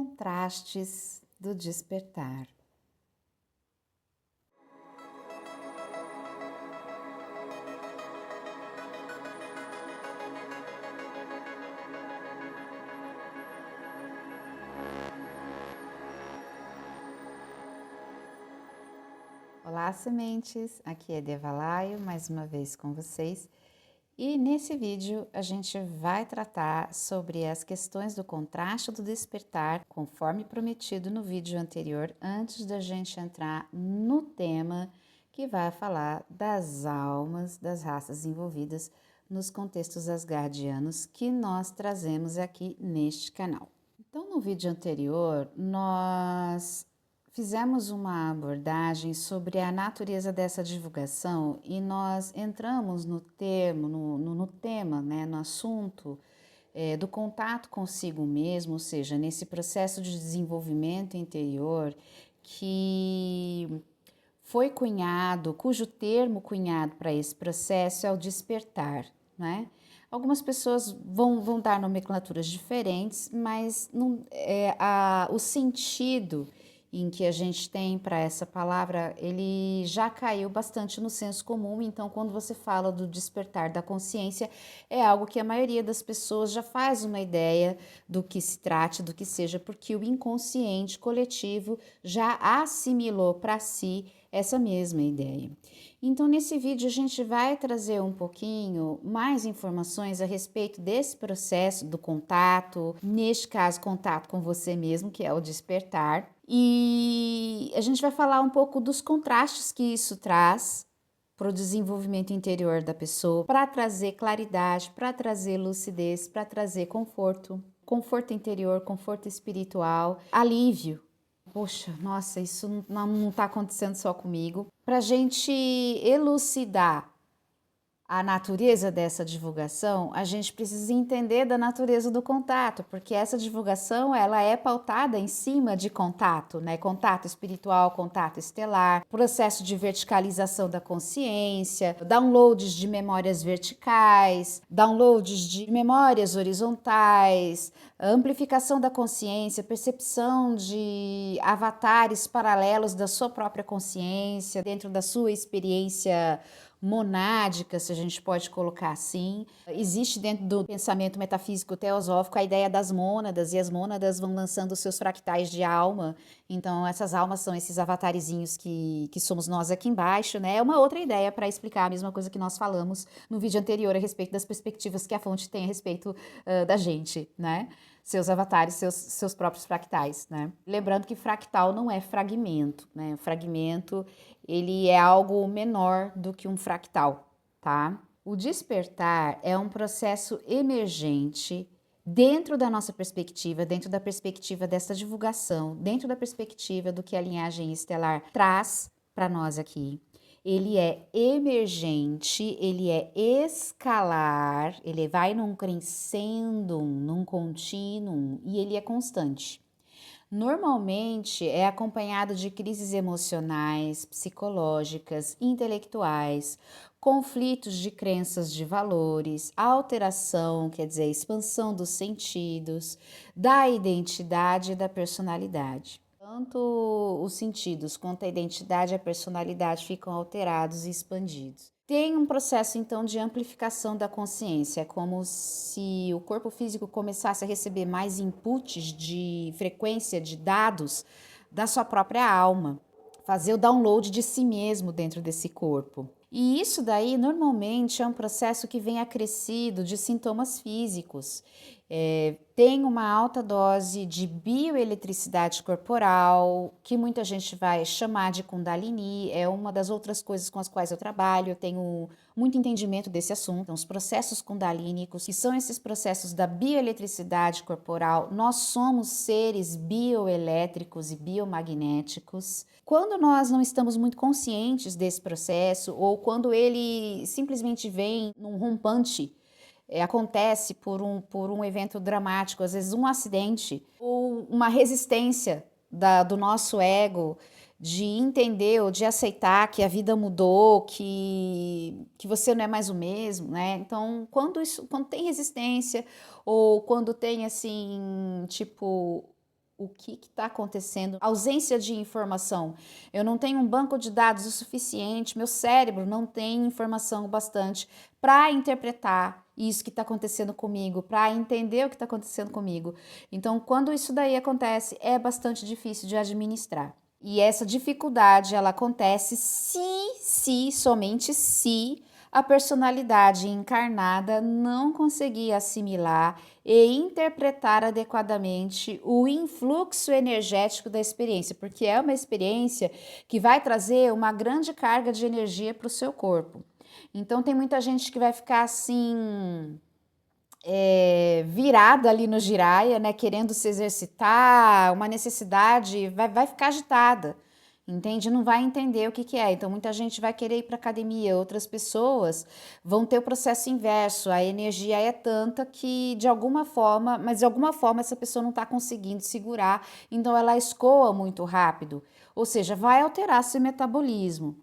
contrastes do despertar. Olá, sementes! Aqui é Devalaio, mais uma vez com vocês. E nesse vídeo a gente vai tratar sobre as questões do contraste do despertar, conforme prometido no vídeo anterior, antes da gente entrar no tema que vai falar das almas das raças envolvidas nos contextos asgardianos que nós trazemos aqui neste canal. Então, no vídeo anterior, nós fizemos uma abordagem sobre a natureza dessa divulgação e nós entramos no tema, né, no assunto do contato consigo mesmo, ou seja, nesse processo de desenvolvimento interior que foi cunhado, cujo termo cunhado para esse processo é o despertar, né? Algumas pessoas vão dar nomenclaturas diferentes, mas o sentido em que a gente tem para essa palavra, ele já caiu bastante no senso comum. Então, quando você fala do despertar da consciência, é algo que a maioria das pessoas já faz uma ideia do que se trate, do que seja, porque o inconsciente coletivo já assimilou para si essa mesma ideia. Então, nesse vídeo, a gente vai trazer um pouquinho mais informações a respeito desse processo do contato, neste caso, contato com você mesmo, que é o despertar. E a gente vai falar um pouco dos contrastes que isso traz para o desenvolvimento interior da pessoa, para trazer claridade, para trazer lucidez, para trazer conforto, conforto interior, conforto espiritual, alívio. Poxa, nossa, isso não está acontecendo só comigo. Para a gente elucidar a natureza dessa divulgação, a gente precisa entender da natureza do contato, porque essa divulgação ela é pautada em cima de contato, né? Contato espiritual, contato estelar, processo de verticalização da consciência, downloads de memórias verticais, downloads de memórias horizontais, amplificação da consciência, percepção de avatares paralelos da sua própria consciência, dentro da sua experiência monádica, se a gente pode colocar assim. Existe dentro do pensamento metafísico teosófico a ideia das mônadas, e as mônadas vão lançando seus fractais de alma. Então, essas almas são esses avatarezinhos que somos nós aqui embaixo, né? É uma outra ideia para explicar a mesma coisa que nós falamos no vídeo anterior a respeito das perspectivas que a fonte tem a respeito da gente, né? Seus avatares, seus próprios fractais, né? Lembrando que fractal não é fragmento, né? O fragmento, ele é algo menor do que um fractal, tá? O despertar é um processo emergente dentro da nossa perspectiva, dentro da perspectiva dessa divulgação, dentro da perspectiva do que a linhagem estelar traz para nós aqui. Ele é emergente, ele é escalar, ele vai num crescendum, num contínuo e ele é constante. Normalmente é acompanhado de crises emocionais, psicológicas, intelectuais, conflitos de crenças de valores, alteração, quer dizer, expansão dos sentidos, da identidade e da personalidade. Tanto os sentidos quanto a identidade e a personalidade ficam alterados e expandidos. Tem um processo, então, de amplificação da consciência, é como se o corpo físico começasse a receber mais inputs de frequência de dados da sua própria alma, fazer o download de si mesmo dentro desse corpo. E isso daí, normalmente, é um processo que vem acrescido de sintomas físicos. Tem uma alta dose de bioeletricidade corporal, que muita gente vai chamar de Kundalini, é uma das outras coisas com as quais eu trabalho, eu tenho muito entendimento desse assunto. Então, os processos kundalínicos, que são esses processos da bioeletricidade corporal, nós somos seres bioelétricos e biomagnéticos. Quando nós não estamos muito conscientes desse processo, ou quando ele simplesmente vem num rompante, acontece por um evento dramático, às vezes um acidente, ou uma resistência do nosso ego de entender ou de aceitar que a vida mudou, que você não é mais o mesmo, né? Então, quando tem resistência, ou quando tem assim, tipo, o que está acontecendo, ausência de informação. Eu não tenho um banco de dados o suficiente, meu cérebro não tem informação bastante para interpretar isso que está acontecendo comigo, para entender o que está acontecendo comigo. Então, quando isso daí acontece, é bastante difícil de administrar. E essa dificuldade, ela acontece somente se a personalidade encarnada não conseguir assimilar e interpretar adequadamente o influxo energético da experiência, porque é uma experiência que vai trazer uma grande carga de energia para o seu corpo. Então, tem muita gente que vai ficar assim, virada ali no giraia, né, querendo se exercitar, uma necessidade, vai ficar agitada. Entende? Não vai entender o que é. Então, muita gente vai querer ir para academia, outras pessoas vão ter o processo inverso. A energia é tanta que, de alguma forma, essa pessoa não está conseguindo segurar, então ela escoa muito rápido. Ou seja, vai alterar seu metabolismo.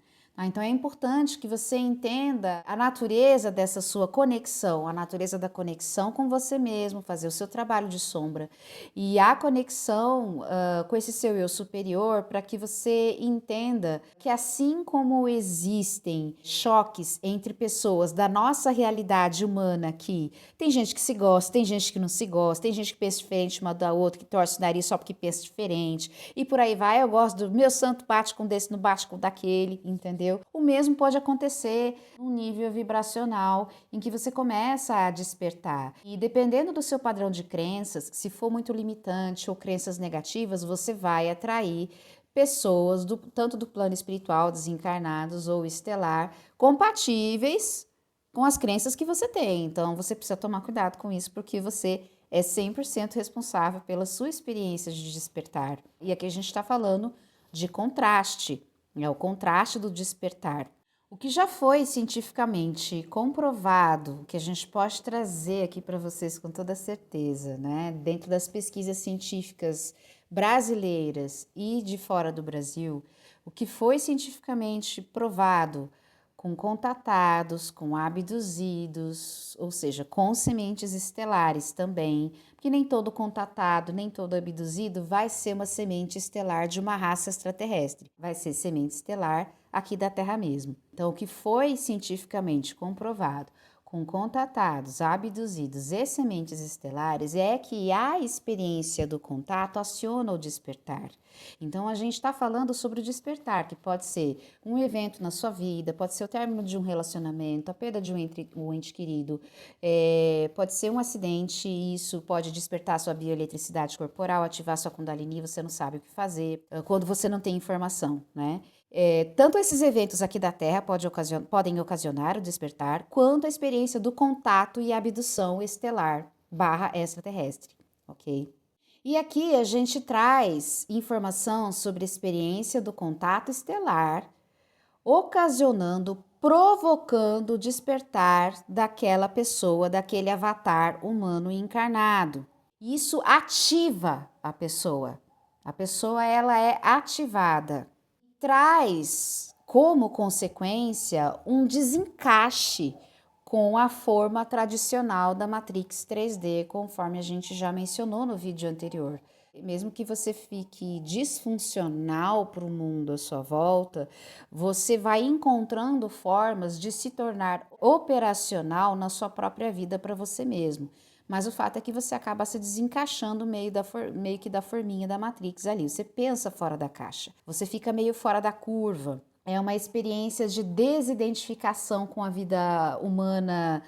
Então é importante que você entenda a natureza dessa sua conexão, a natureza da conexão com você mesmo, fazer o seu trabalho de sombra e a conexão com esse seu eu superior, para que você entenda que assim como existem choques entre pessoas da nossa realidade humana aqui, tem gente que se gosta, tem gente que não se gosta, tem gente que pensa diferente uma da outra, que torce o nariz só porque pensa diferente e por aí vai. Eu gosto do meu santo bate com desse, não bate com daquele, entendeu? O mesmo pode acontecer num nível vibracional em que você começa a despertar. E dependendo do seu padrão de crenças, se for muito limitante ou crenças negativas, você vai atrair pessoas, tanto do plano espiritual, desencarnados ou estelar, compatíveis com as crenças que você tem. Então, você precisa tomar cuidado com isso, porque você é 100% responsável pela sua experiência de despertar. E aqui a gente está falando de contraste. É o contraste do despertar. O que já foi cientificamente comprovado, que a gente pode trazer aqui para vocês com toda certeza, né? Dentro das pesquisas científicas brasileiras e de fora do Brasil, o que foi cientificamente provado com contatados, com abduzidos, ou seja, com sementes estelares também, porque nem todo contatado, nem todo abduzido vai ser uma semente estelar de uma raça extraterrestre, vai ser semente estelar aqui da Terra mesmo. Então, o que foi cientificamente comprovado com contatados, abduzidos e sementes estelares é que a experiência do contato aciona o despertar. Então, a gente está falando sobre o despertar, que pode ser um evento na sua vida, pode ser o término de um relacionamento, a perda de um ente querido, pode ser um acidente, e isso pode despertar sua bioeletricidade corporal, ativar sua Kundalini, você não sabe o que fazer, quando você não tem informação, né? Tanto esses eventos aqui da Terra podem ocasionar o despertar, quanto a experiência do contato e abdução estelar / extraterrestre, ok? E aqui a gente traz informação sobre a experiência do contato estelar, provocando o despertar daquela pessoa, daquele avatar humano encarnado. Isso ativa a pessoa. A pessoa, ela é ativada. Traz como consequência um desencaixe com a forma tradicional da Matrix 3D, conforme a gente já mencionou no vídeo anterior. Mesmo que você fique disfuncional para o mundo à sua volta, você vai encontrando formas de se tornar operacional na sua própria vida para você mesmo. Mas o fato é que você acaba se desencaixando meio que da forminha da Matrix ali. Você pensa fora da caixa, você fica meio fora da curva. É uma experiência de desidentificação com a vida humana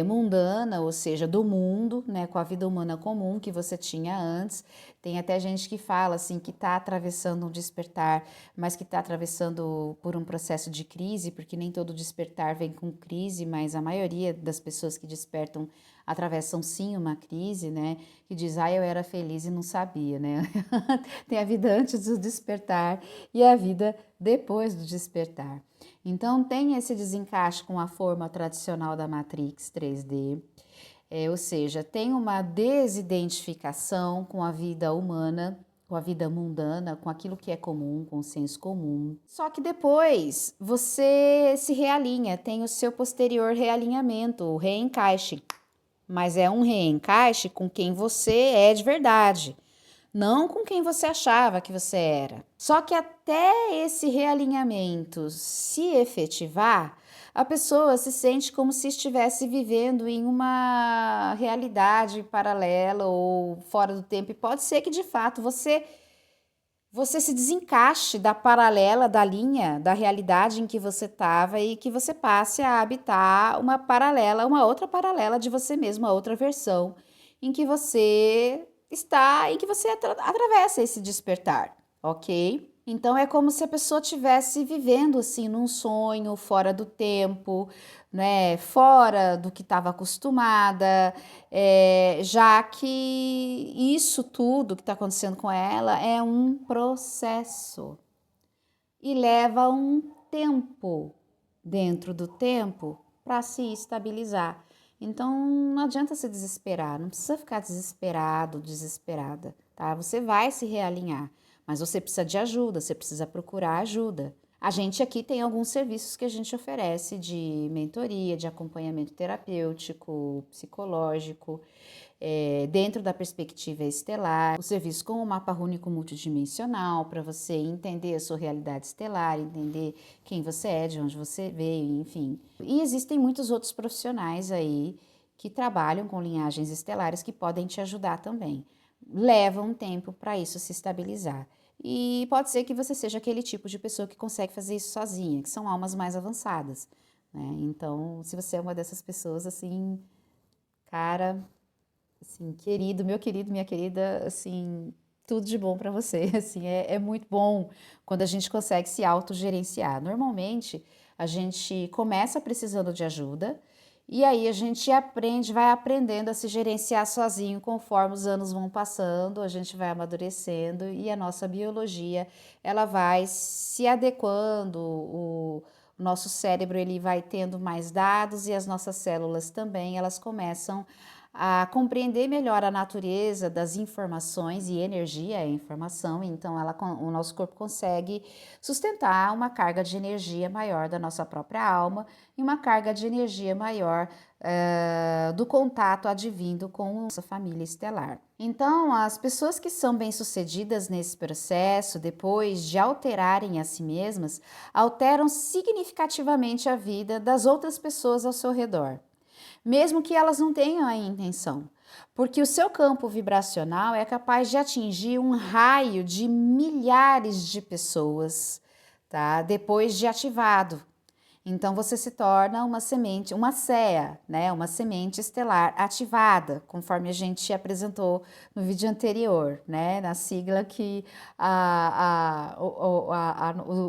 mundana, ou seja, do mundo, né, com a vida humana comum que você tinha antes. Tem até gente que fala assim que está atravessando um despertar, mas que está atravessando por um processo de crise, porque nem todo despertar vem com crise, mas a maioria das pessoas que despertam atravessam sim uma crise, né? Que diz, eu era feliz e não sabia, né? Tem a vida antes do despertar e a vida depois do despertar. Então, tem esse desencaixe com a forma tradicional da Matrix 3D, ou seja, tem uma desidentificação com a vida humana, com a vida mundana, com aquilo que é comum, com o senso comum. Só que depois você se realinha, tem o seu posterior realinhamento, o reencaixe. Mas é um reencaixe com quem você é de verdade. não com quem você achava que você era. Só que até esse realinhamento se efetivar, a pessoa se sente como se estivesse vivendo em uma realidade paralela ou fora do tempo. E pode ser que de fato você se desencaixe da paralela, da linha, da realidade em que você estava e que você passe a habitar uma paralela, uma outra paralela de você mesmo, uma outra versão em que você está, em que você atravessa esse despertar, ok? Então é como se a pessoa estivesse vivendo assim num sonho fora do tempo, né? Fora do que estava acostumada, já que isso tudo que está acontecendo com ela é um processo e leva um tempo dentro do tempo para se estabilizar. Então não adianta se desesperar, não precisa ficar desesperado, desesperada, tá? Você vai se realinhar, mas você precisa de ajuda, você precisa procurar ajuda. A gente aqui tem alguns serviços que a gente oferece de mentoria, de acompanhamento terapêutico, psicológico, dentro da perspectiva estelar, o serviço com o mapa rúnico multidimensional, para você entender a sua realidade estelar, entender quem você é, de onde você veio, enfim. E existem muitos outros profissionais aí que trabalham com linhagens estelares que podem te ajudar também. Leva um tempo para isso se estabilizar. E pode ser que você seja aquele tipo de pessoa que consegue fazer isso sozinha, que são almas mais avançadas, né? Então, se você é uma dessas pessoas, assim, cara, assim, querido, minha querida, assim, tudo de bom para você, assim, é muito bom quando a gente consegue se autogerenciar. Normalmente, a gente começa precisando de ajuda e aí a gente aprende, vai aprendendo a se gerenciar sozinho conforme os anos vão passando, a gente vai amadurecendo e a nossa biologia, ela vai se adequando, o nosso cérebro ele vai tendo mais dados e as nossas células também, elas começam a compreender melhor a natureza das informações e energia é informação, então o nosso corpo consegue sustentar uma carga de energia maior da nossa própria alma e uma carga de energia maior do contato advindo com a nossa família estelar. Então, as pessoas que são bem-sucedidas nesse processo, depois de alterarem a si mesmas, alteram significativamente a vida das outras pessoas ao seu redor, mesmo que elas não tenham a intenção, porque o seu campo vibracional é capaz de atingir um raio de milhares de pessoas, tá? Depois de ativado. Então você se torna uma semente, uma CEA, né? Uma semente estelar ativada, conforme a gente apresentou no vídeo anterior, né? Na sigla que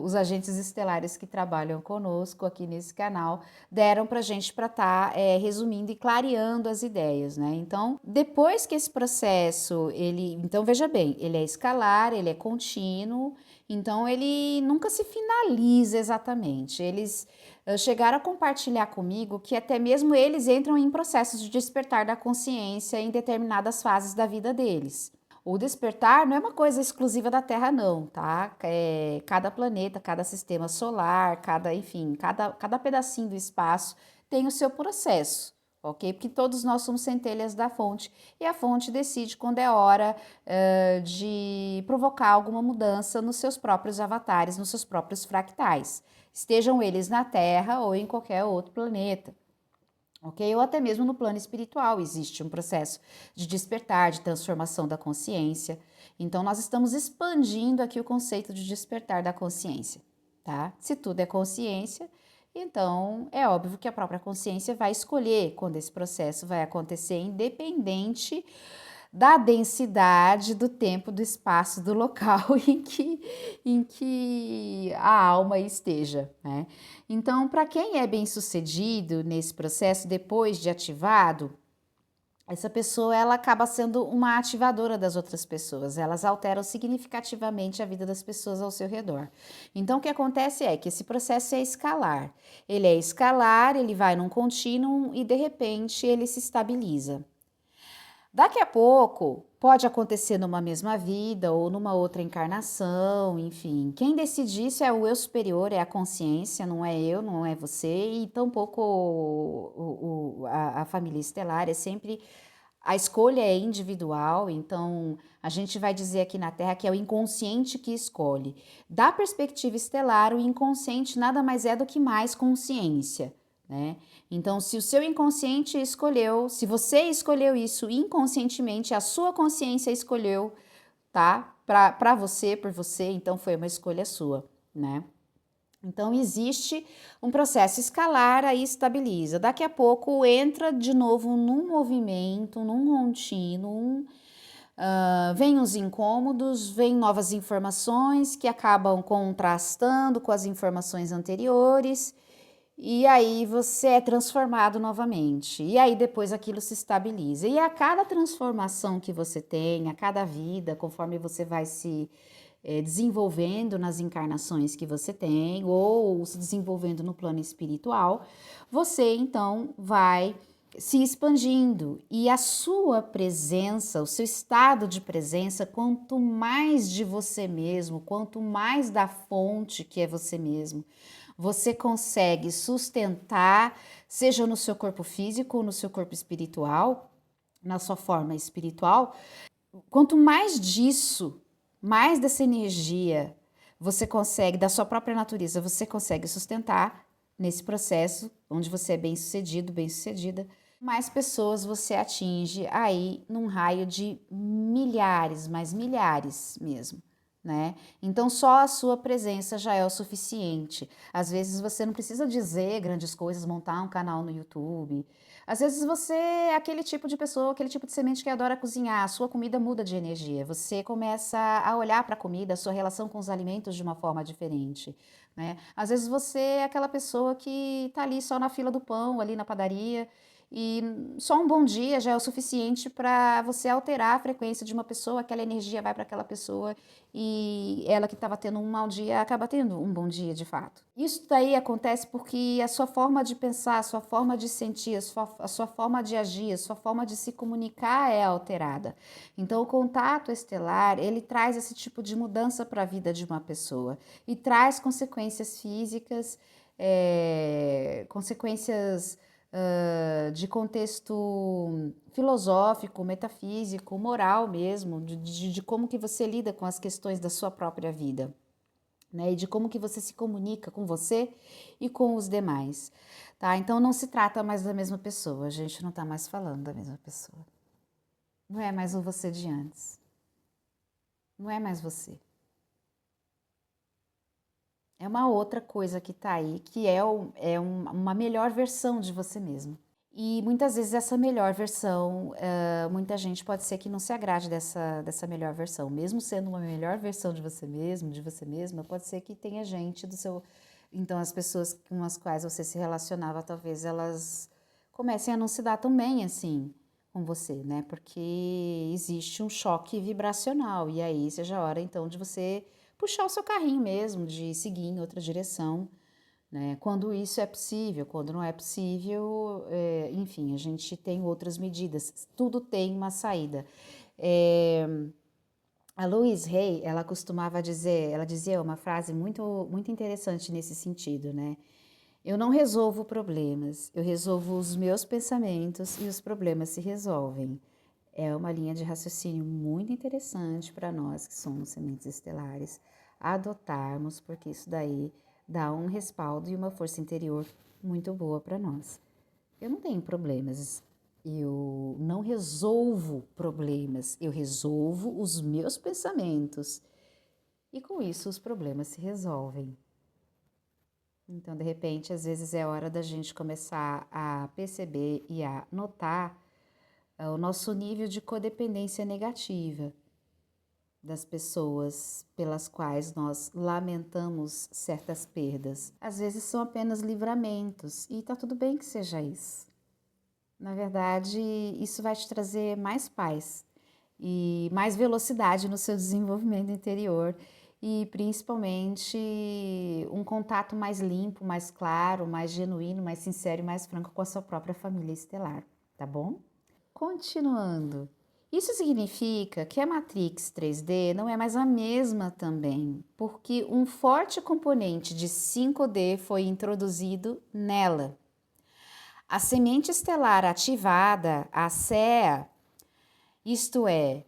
os agentes estelares que trabalham conosco aqui nesse canal deram para a gente para estar resumindo e clareando as ideias, né? Então, depois que esse processo, então veja bem, ele é escalar, ele é contínuo, então ele nunca se finaliza exatamente. Eles chegaram a compartilhar comigo que até mesmo eles entram em processos de despertar da consciência em determinadas fases da vida deles. O despertar não é uma coisa exclusiva da Terra, não, tá? Cada planeta, cada sistema solar, enfim, cada pedacinho do espaço tem o seu processo, ok? Porque todos nós somos centelhas da fonte e a fonte decide quando é hora de provocar alguma mudança nos seus próprios avatares, nos seus próprios fractais, estejam eles na Terra ou em qualquer outro planeta. Ok? Ou até mesmo no plano espiritual existe um processo de despertar, de transformação da consciência. Então, nós estamos expandindo aqui o conceito de despertar da consciência, tá? Se tudo é consciência, então é óbvio que a própria consciência vai escolher quando esse processo vai acontecer, independente da densidade, do tempo, do espaço, do local em que a alma esteja, né? Então, para quem é bem-sucedido nesse processo, depois de ativado, essa pessoa ela acaba sendo uma ativadora das outras pessoas, elas alteram significativamente a vida das pessoas ao seu redor. Então, o que acontece é que esse processo é escalar. Ele é escalar, ele vai num contínuo e de repente ele se estabiliza. Daqui a pouco, pode acontecer numa mesma vida ou numa outra encarnação, enfim. Quem decide isso é o eu superior, é a consciência, não é eu, não é você, e tampouco a família estelar, é sempre a escolha é individual, então A gente vai dizer aqui na Terra que é o inconsciente que escolhe. Da perspectiva estelar, o inconsciente nada mais é do que mais consciência, né? Então, se o seu inconsciente escolheu, se você escolheu isso inconscientemente, a sua consciência escolheu, tá? Para você, por você, então foi uma escolha sua, né? Então, existe um processo escalar, aí estabiliza. Daqui a pouco entra de novo num movimento, num contínuo, vem os incômodos, vem novas informações que acabam contrastando com as informações anteriores, e aí você é transformado novamente. E aí depois aquilo se estabiliza. E a cada transformação que você tem, a cada vida, conforme você vai se desenvolvendo nas encarnações que você tem, ou se desenvolvendo no plano espiritual, você então vai se expandindo e a sua presença, o seu estado de presença, quanto mais de você mesmo, quanto mais da fonte que é você mesmo, você consegue sustentar, seja no seu corpo físico ou no seu corpo espiritual, na sua forma espiritual, quanto mais disso, mais dessa energia você consegue, da sua própria natureza, você consegue sustentar nesse processo, onde você é bem-sucedido, bem-sucedida, mais pessoas você atinge aí num raio de milhares, mas milhares mesmo, né? Então só a sua presença já é o suficiente. Às vezes você não precisa dizer grandes coisas, montar um canal no YouTube. Às vezes você é aquele tipo de pessoa, aquele tipo de semente que adora cozinhar, a sua comida muda de energia. Você começa a olhar para a comida, a sua relação com os alimentos de uma forma diferente, né? Às vezes você é aquela pessoa que tá ali só na fila do pão, ali na padaria, e só um bom dia já é o suficiente para você alterar a frequência de uma pessoa, aquela energia vai para aquela pessoa e ela que estava tendo um mau dia acaba tendo um bom dia de fato. Isso daí acontece porque a sua forma de pensar, a sua forma de sentir, a sua forma de agir, a sua forma de se comunicar é alterada. Então o contato estelar, ele traz esse tipo de mudança para a vida de uma pessoa e traz consequências físicas, consequências de contexto filosófico, metafísico, moral mesmo, de como que você lida com as questões da sua própria vida, né? E de como que você se comunica com você e com os demais, tá? Então não se trata mais da mesma pessoa, a gente não tá mais falando da mesma pessoa. Não é mais o você de antes. Não é mais você. É uma outra coisa que tá aí, que uma melhor versão de você mesmo. E muitas vezes essa melhor versão, muita gente pode ser que não se agrade dessa melhor versão. Mesmo sendo uma melhor versão de você mesmo, de você mesma, pode ser que tenha gente do seu... Então as pessoas com as quais você se relacionava, talvez elas comecem a não se dar tão bem assim com você, né? Porque existe um choque vibracional e aí seja a hora então de você puxar o seu carrinho mesmo, de seguir em outra direção, né? Quando isso é possível, quando não é possível, enfim, a gente tem outras medidas, tudo tem uma saída. A Louise Hay, ela costumava dizer, ela dizia uma frase muito interessante nesse sentido, né? Eu não resolvo problemas, eu resolvo os meus pensamentos e os problemas se resolvem. É uma linha de raciocínio muito interessante para nós que somos sementes estelares adotarmos, porque isso daí dá um respaldo e uma força interior muito boa para nós. Eu não tenho problemas, eu não resolvo problemas, eu resolvo os meus pensamentos e com isso os problemas se resolvem. Então, de repente, às vezes é hora da gente começar a perceber e a notar o nosso nível de codependência negativa das pessoas pelas quais nós lamentamos certas perdas. Às vezes são apenas livramentos e tá tudo bem que seja isso. Na verdade, isso vai te trazer mais paz e mais velocidade no seu desenvolvimento interior e principalmente um contato mais limpo, mais claro, mais genuíno, mais sincero e mais franco com a sua própria família estelar, tá bom? Continuando. Isso significa que a Matrix 3D não é mais a mesma também, porque um forte componente de 5D foi introduzido nela. A semente estelar ativada, a CEA, isto é,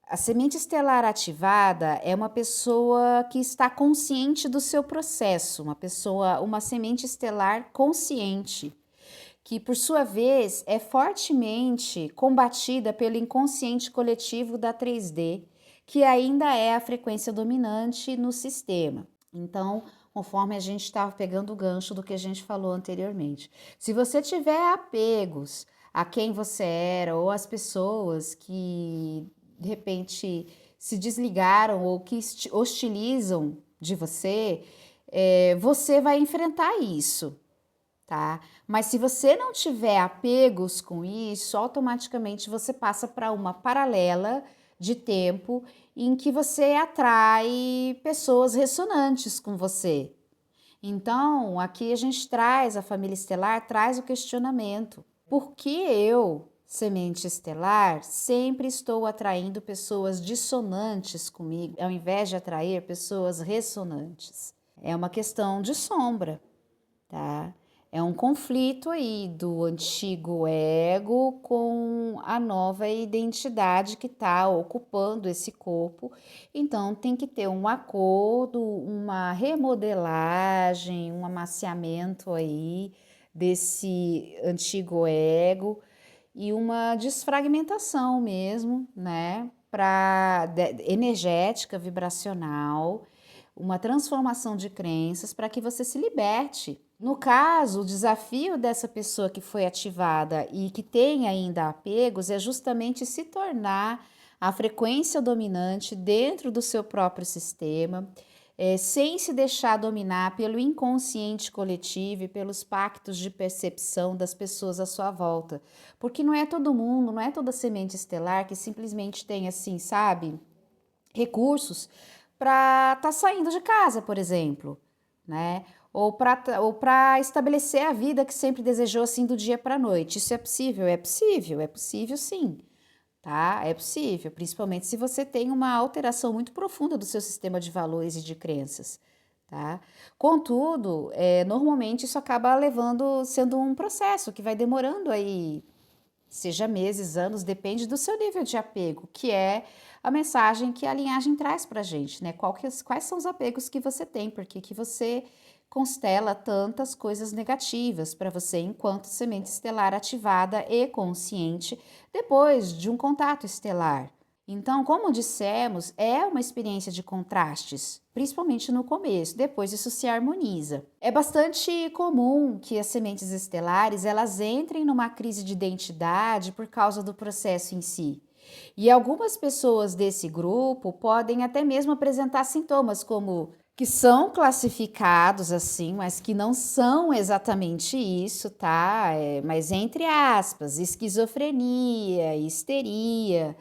A semente estelar ativada é uma pessoa que está consciente do seu processo, uma semente estelar consciente, que por sua vez é fortemente combatida pelo inconsciente coletivo da 3D, que ainda é a frequência dominante no sistema. Então, conforme a gente estava pegando o gancho do que a gente falou anteriormente, se você tiver apegos a quem você era ou as pessoas que de repente se desligaram ou que hostilizam de você, você vai enfrentar isso, tá? Mas se você não tiver apegos com isso, automaticamente você passa para uma paralela de tempo em que você atrai pessoas ressonantes com você. Então, aqui a gente traz, a família estelar traz o questionamento. Por que eu, semente estelar, sempre estou atraindo pessoas dissonantes comigo, ao invés de atrair pessoas ressonantes? É uma questão de sombra, tá? É um conflito aí do antigo ego com a nova identidade que está ocupando esse corpo. Então, tem que ter um acordo, uma remodelagem, um amaciamento aí desse antigo ego e uma desfragmentação mesmo, né? Energética, vibracional, uma transformação de crenças para que você se liberte. No caso, o desafio dessa pessoa que foi ativada e que tem ainda apegos é justamente se tornar a frequência dominante dentro do seu próprio sistema, sem se deixar dominar pelo inconsciente coletivo e pelos pactos de percepção das pessoas à sua volta. Porque não é todo mundo, não é toda semente estelar que simplesmente tem assim, sabe, recursos para estar saindo de casa, por exemplo, né? Ou para estabelecer a vida que sempre desejou assim do dia para a noite. Isso é possível? É possível sim, tá? É possível, principalmente se você tem uma alteração muito profunda do seu sistema de valores e de crenças, tá? Contudo, normalmente isso acaba sendo um processo que vai demorando aí, seja meses, anos, depende do seu nível de apego, que é a mensagem que a linhagem traz pra gente, né? Quais são os apegos que você tem, porque que você constela tantas coisas negativas para você enquanto semente estelar ativada e consciente depois de um contato estelar. Então, como dissemos, é uma experiência de contrastes, principalmente no começo, depois isso se harmoniza. É bastante comum que as sementes estelares elas entrem numa crise de identidade por causa do processo em si. E algumas pessoas desse grupo podem até mesmo apresentar sintomas como que são classificados assim, mas que não são exatamente isso, tá? Mas entre aspas, esquizofrenia, histeria,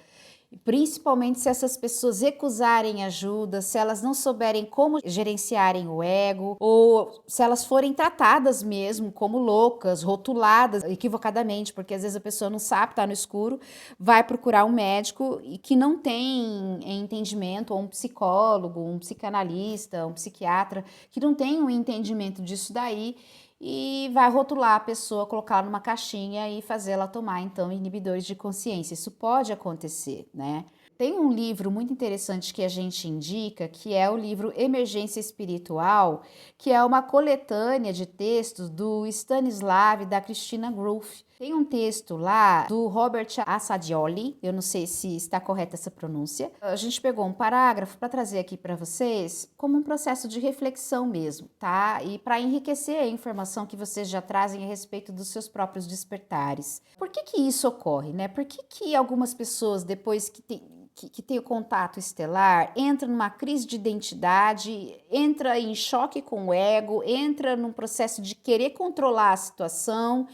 principalmente se essas pessoas recusarem ajuda, se elas não souberem como gerenciarem o ego, ou se elas forem tratadas mesmo como loucas, rotuladas equivocadamente, porque às vezes a pessoa não sabe, tá no escuro, vai procurar um médico e que não tem entendimento, ou um psicólogo, um psicanalista, um psiquiatra, que não tem um entendimento disso daí, e vai rotular a pessoa, colocá-la numa caixinha e fazer ela tomar, então, inibidores de consciência. Isso pode acontecer, né? Tem um livro muito interessante que a gente indica, que é o livro Emergência Espiritual, que é uma coletânea de textos do Stanislav e da Christina Grof. Tem um texto lá do Robert Assagioli, eu não sei se está correta essa pronúncia. A gente pegou um parágrafo para trazer aqui para vocês como um processo de reflexão mesmo, tá? E para enriquecer a informação que vocês já trazem a respeito dos seus próprios despertares. Por que isso ocorre, né? Por que algumas pessoas, depois que tem o contato estelar, entra numa crise de identidade, entra em choque com o ego, entra num processo de querer controlar a situação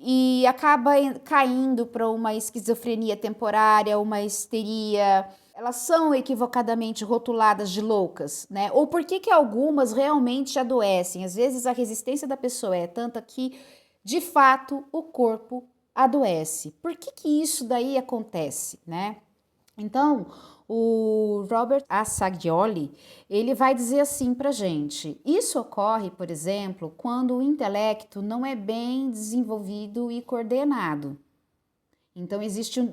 e acaba caindo para uma esquizofrenia temporária, uma histeria. Elas são equivocadamente rotuladas de loucas, né? Ou por que algumas realmente adoecem? Às vezes a resistência da pessoa é tanta que, de fato, o corpo adoece. Por que isso daí acontece, né? Então, o Robert Assagioli, ele vai dizer assim pra gente: isso ocorre, por exemplo, quando o intelecto não é bem desenvolvido e coordenado. Então,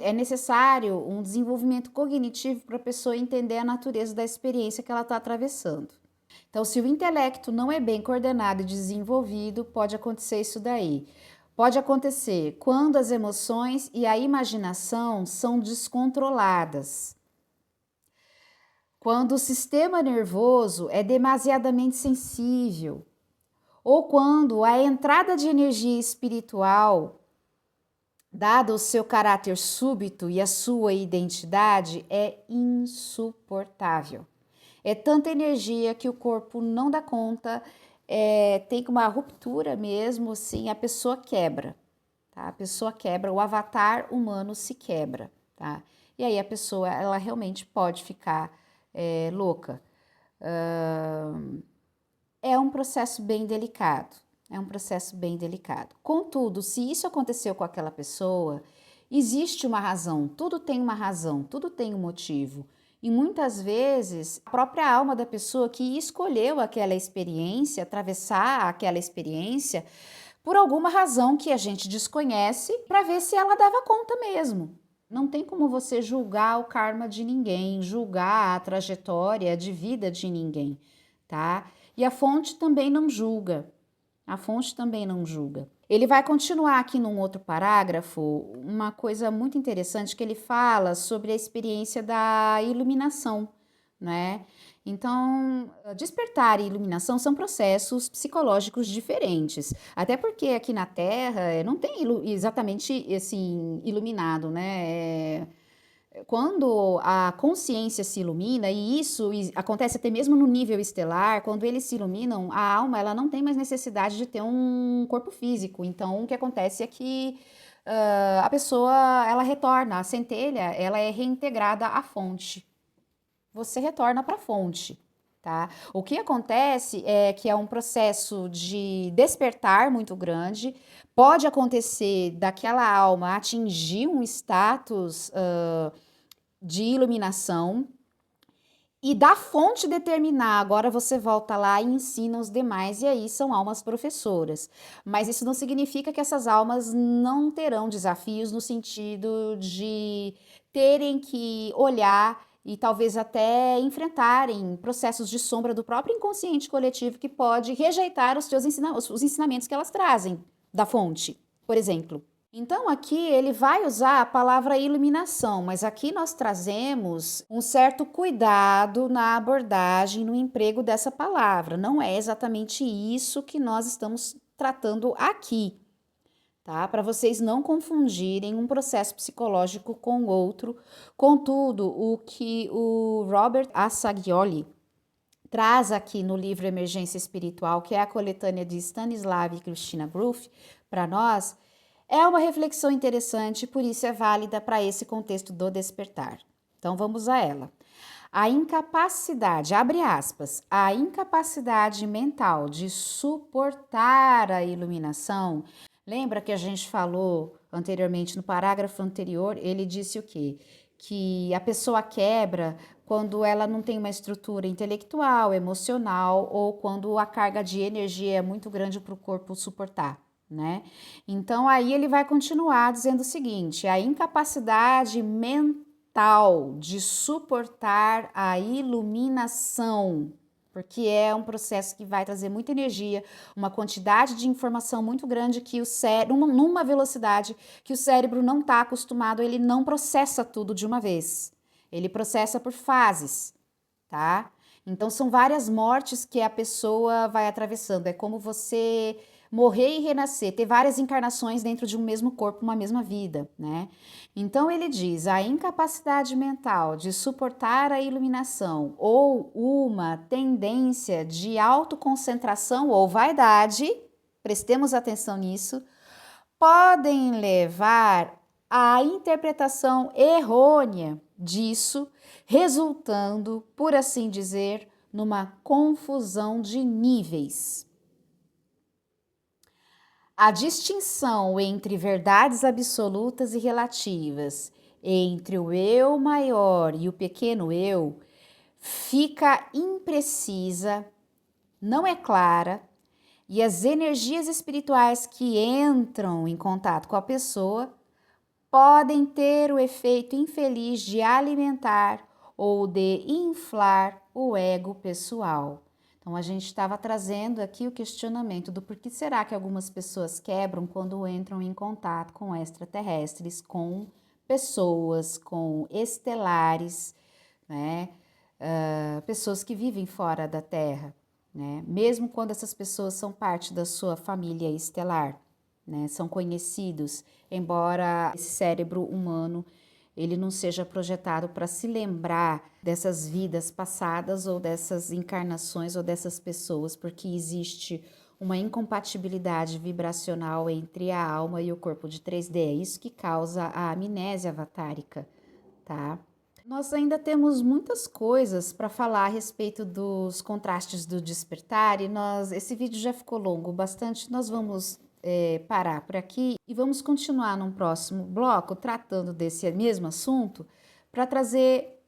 é necessário um desenvolvimento cognitivo para a pessoa entender a natureza da experiência que ela está atravessando. Então, se o intelecto não é bem coordenado e desenvolvido, pode acontecer isso daí. Pode acontecer quando as emoções e a imaginação são descontroladas. Quando o sistema nervoso é demasiadamente sensível, ou quando a entrada de energia espiritual, dado o seu caráter súbito e a sua identidade, é insuportável. É tanta energia que o corpo não dá conta, tem uma ruptura mesmo, assim, a pessoa quebra, tá? A pessoa quebra, o avatar humano se quebra, tá? E aí a pessoa, ela realmente pode ficar louca. É um processo bem delicado, é um processo bem delicado. Contudo, se isso aconteceu com aquela pessoa, existe uma razão, tudo tem uma razão, tudo tem um motivo. E muitas vezes, a própria alma da pessoa que escolheu aquela experiência, atravessar aquela experiência, por alguma razão que a gente desconhece, para ver se ela dava conta mesmo. Não tem como você julgar o karma de ninguém, julgar a trajetória de vida de ninguém, tá? E a fonte também não julga. A fonte também não julga. Ele vai continuar aqui num outro parágrafo, uma coisa muito interessante que ele fala sobre a experiência da iluminação, né? Então, despertar e iluminação são processos psicológicos diferentes. Até porque aqui na Terra não tem exatamente assim iluminado, né? Quando a consciência se ilumina, e isso acontece até mesmo no nível estelar, quando eles se iluminam, a alma ela não tem mais necessidade de ter um corpo físico. Então, o que acontece é que a pessoa ela retorna, a centelha ela é reintegrada à fonte. Você retorna para a fonte. Tá? O que acontece é que é um processo de despertar muito grande, pode acontecer daquela alma atingir um status de iluminação e da fonte determinar. Agora você volta lá e ensina os demais, e aí são almas professoras. Mas isso não significa que essas almas não terão desafios no sentido de terem que olhar e talvez até enfrentarem processos de sombra do próprio inconsciente coletivo que pode rejeitar os ensinamentos que elas trazem da fonte, por exemplo. Então, aqui ele vai usar a palavra iluminação, mas aqui nós trazemos um certo cuidado na abordagem, no emprego dessa palavra. Não é exatamente isso que nós estamos tratando aqui, tá? Para vocês não confundirem um processo psicológico com outro. Contudo, o que o Robert Assagioli traz aqui no livro Emergência Espiritual, que é a coletânea de Stanislav e Christina Grof, para nós, é uma reflexão interessante, por isso é válida para esse contexto do despertar. Então vamos a ela. A incapacidade, abre aspas, a incapacidade mental de suportar a iluminação. Lembra que a gente falou anteriormente no parágrafo anterior, ele disse o quê? Que a pessoa quebra quando ela não tem uma estrutura intelectual, emocional ou quando a carga de energia é muito grande para o corpo suportar. Né? Então aí ele vai continuar dizendo o seguinte: a incapacidade mental de suportar a iluminação, porque é um processo que vai trazer muita energia, uma quantidade de informação muito grande que o cérebro, numa velocidade que o cérebro não está acostumado, ele não processa tudo de uma vez, ele processa por fases, tá? Então são várias mortes que a pessoa vai atravessando, é como você morrer e renascer, ter várias encarnações dentro de um mesmo corpo, uma mesma vida, né? Então ele diz: a incapacidade mental de suportar a iluminação ou uma tendência de autoconcentração ou vaidade, prestemos atenção nisso, podem levar à interpretação errônea disso, resultando, por assim dizer, numa confusão de níveis. A distinção entre verdades absolutas e relativas, entre o eu maior e o pequeno eu, fica imprecisa, não é clara, e as energias espirituais que entram em contato com a pessoa podem ter o efeito infeliz de alimentar ou de inflar o ego pessoal. Então, a gente estava trazendo aqui o questionamento do porquê será que algumas pessoas quebram quando entram em contato com extraterrestres, com pessoas, com estelares, né? Pessoas que vivem fora da Terra, né? Mesmo quando essas pessoas são parte da sua família estelar, né? São conhecidos, embora esse cérebro humano ele não seja projetado para se lembrar dessas vidas passadas ou dessas encarnações ou dessas pessoas, porque existe uma incompatibilidade vibracional entre a alma e o corpo de 3D. É isso que causa a amnésia avatárica, tá? Nós ainda temos muitas coisas para falar a respeito dos contrastes do despertar e esse vídeo já ficou longo bastante, nós vamos parar por aqui e vamos continuar num próximo bloco tratando desse mesmo assunto para trazer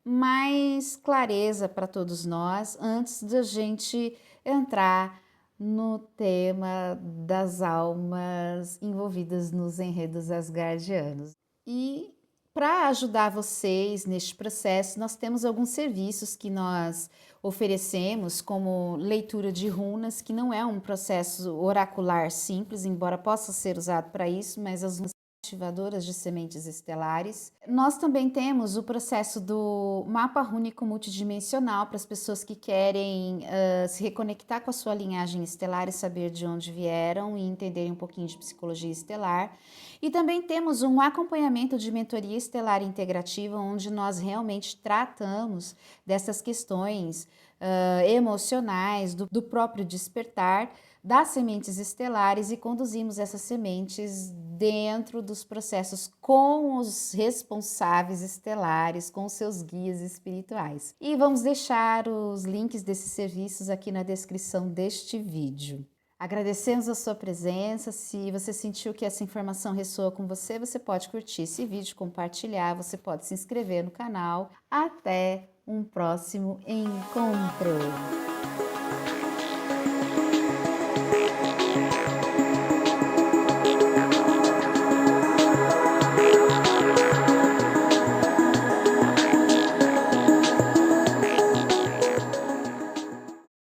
mais clareza para todos nós antes da gente entrar no tema das almas envolvidas nos enredos asgardianos. E para ajudar vocês neste processo, nós temos alguns serviços que nós oferecemos, como leitura de runas, que não é um processo oracular simples, embora possa ser usado para isso, mas as runas ativadoras de sementes estelares. Nós também temos o processo do mapa rúnico multidimensional para as pessoas que querem se reconectar com a sua linhagem estelar e saber de onde vieram e entenderem um pouquinho de psicologia estelar. E também temos um acompanhamento de mentoria estelar integrativa, onde nós realmente tratamos dessas questões emocionais, do próprio despertar, das sementes estelares e conduzimos essas sementes dentro dos processos com os responsáveis estelares, com seus guias espirituais. E vamos deixar os links desses serviços aqui na descrição deste vídeo. Agradecemos a sua presença. Se você sentiu que essa informação ressoa com você, você pode curtir esse vídeo, compartilhar, você pode se inscrever no canal. Até um próximo encontro!